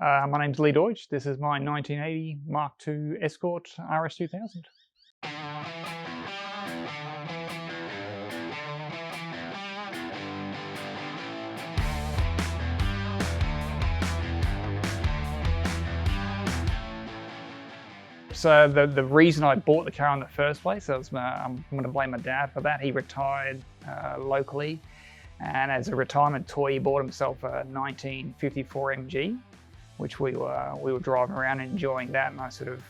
My name's Doige. This is my 1980 Mark II Escort RS2000. So the reason I bought the car in the first place, I'm going to blame my dad for that. He retired locally, and as a retirement toy, he bought himself a 1954 MG, which we were driving around and enjoying that, and I sort of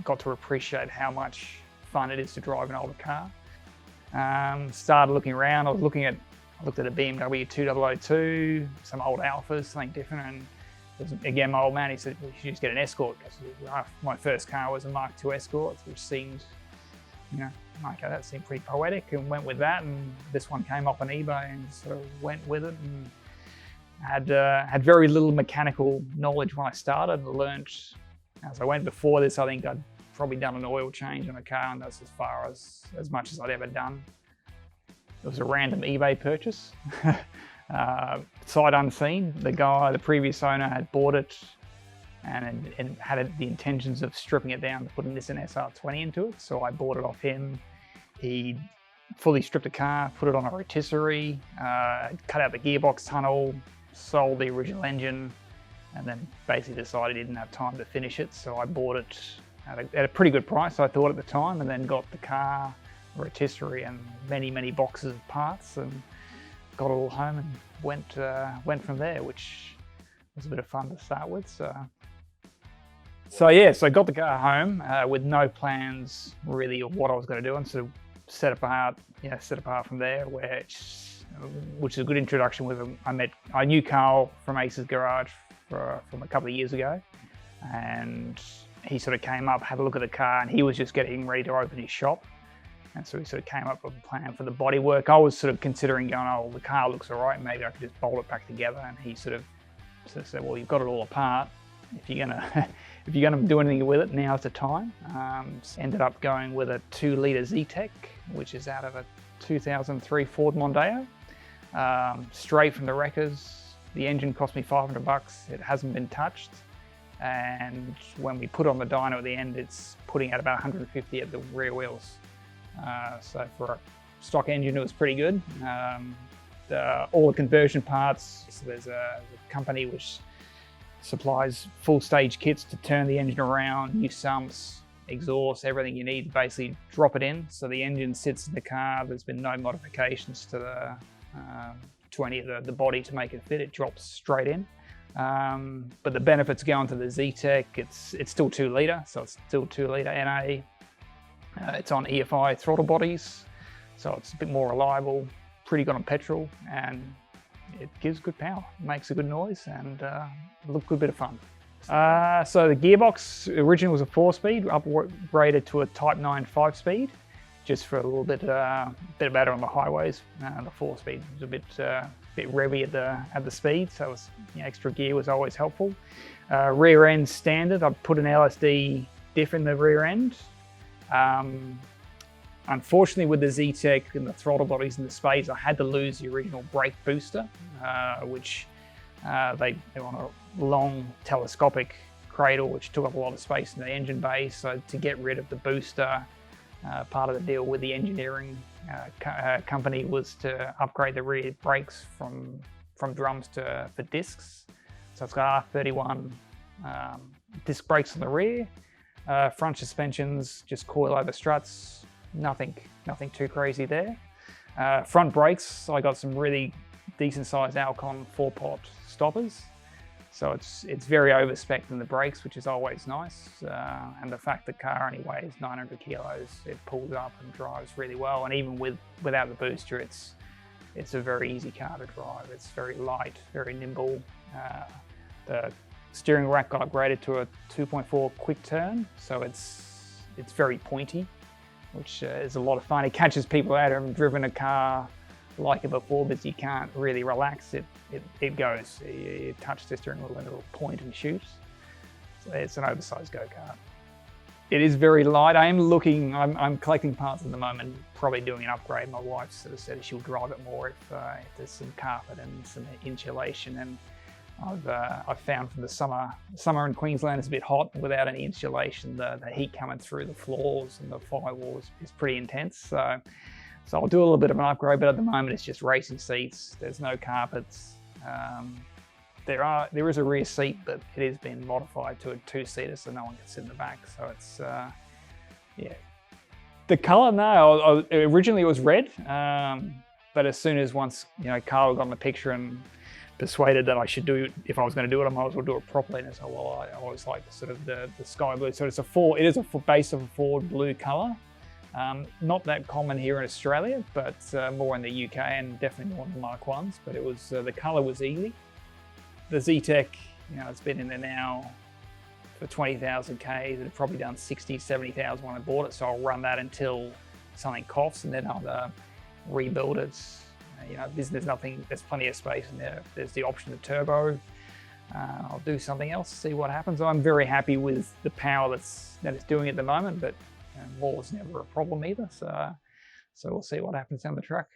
got to appreciate how much fun it is to drive an older car. Started looking around. I looked at a BMW 2002, some old Alphas, something different, and again, my old man, he said, well, you should just get an Escort. My first car was a Mark II Escort, which seemed, okay, that seemed pretty poetic, and went with that. And this one came up on eBay and sort of went with it, and had very little mechanical knowledge when I started, and learned as I went. Before this, I think I'd probably done an oil change on a car, and that's as much as I'd ever done. It was a random eBay purchase. Sight unseen. The previous owner had bought it and had the intentions of stripping it down to put a Nissan SR20 into it. So I bought it off him. He fully stripped the car, put it on a rotisserie, cut out the gearbox tunnel, sold the original engine, and then basically decided he didn't have time to finish it. So I bought it at a pretty good price, I thought at the time, and then got the car, rotisserie, and many boxes of parts, and got it all home and went from there, which was a bit of fun to start with. So I got the car home with no plans really of what I was going to do, and sort of set apart from there, which is a good introduction with him. I knew Carl from Ace's Garage from a couple of years ago, and he sort of came up, had a look at the car, and he was just getting ready to open his shop. And so we sort of came up with a plan for the bodywork. I was sort of considering going, oh, the car looks all right, maybe I could just bolt it back together. And he sort of said, well, you've got it all apart. If you're gonna do anything with it, now's the time. Ended up going with a 2-litre Zetec, which is out of a 2003 Ford Mondeo. Straight from the wreckers. The engine cost me $500. It hasn't been touched. And when we put on the dyno at the end, it's putting out about 150 at the rear wheels. So for a stock engine, it was pretty good. All the conversion parts, so there's a company which supplies full stage kits to turn the engine around, new sumps, exhaust, everything you need to basically drop it in. So the engine sits in the car, there's been no modifications to any of the body to make it fit, it drops straight in. But the benefits going to the Zetec, it's still 2-litre, so it's still 2-litre NA. It's on EFI throttle bodies, so it's a bit more reliable, pretty good on petrol, and it gives good power, makes a good noise, and look, good bit of fun. So the gearbox originally was a 4-speed, upgraded to a Type 9 5-speed, just for a little bit better on the highways. The 4-speed was a bit revvy at the speed, so extra gear was always helpful. Rear end standard, I put an LSD diff in the rear end. Unfortunately, with the Zetec and the throttle bodies and the spades, I had to lose the original brake booster, which they were on a long telescopic cradle, which took up a lot of space in the engine bay. So to get rid of the booster, part of the deal with the engineering company was to upgrade the rear brakes from drums for discs. So it's got R31 disc brakes on the rear. Front suspensions, just coil-over struts, nothing too crazy there. Front brakes, I got some really decent-sized Alcon 4-pot stoppers, so it's very overspec'd in the brakes, which is always nice. And the fact the car only weighs 900 kilos, it pulls up and drives really well. And even without the booster, it's a very easy car to drive. It's very light, very nimble. The steering rack got upgraded to a 2.4 quick turn, so it's very pointy, which is a lot of fun. It catches people out who haven't driven a car like it before, but you can't really relax. It goes. You touch the steering wheel and it'll point and shoot. So it's an oversized go-kart. It is very light. I'm collecting parts at the moment, probably doing an upgrade. My wife sort of said she'll drive it more if there's some carpet and some insulation, and I've found from the summer in Queensland is a bit hot without any insulation. The heat coming through the floors and the firewall is pretty intense. So I'll do a little bit of an upgrade, but at the moment it's just racing seats. There's no carpets. There is a rear seat, but it has been modified to a 2-seater, so no one can sit in the back. So it's yeah. The colour, no, originally it was red, but as soon as once Carl got in the picture and persuaded that I should do it, if I was going to do it, I might as well do it properly. And so, well, I always like sort of the sky blue. So it is a base of a Ford blue colour. Not that common here in Australia, but more in the UK and definitely more in the Mark 1s. But it was the colour was easy. The Z-Tech, it's been in there now for 20,000 Ks. It had probably done 60, 70,000 when I bought it. So I'll run that until something coughs, and then I'll rebuild it. There's plenty of space in there. There's the option of turbo. I'll do something else, see what happens. I'm very happy with the power that it's doing at the moment, but more is never a problem either. So we'll see what happens down the track.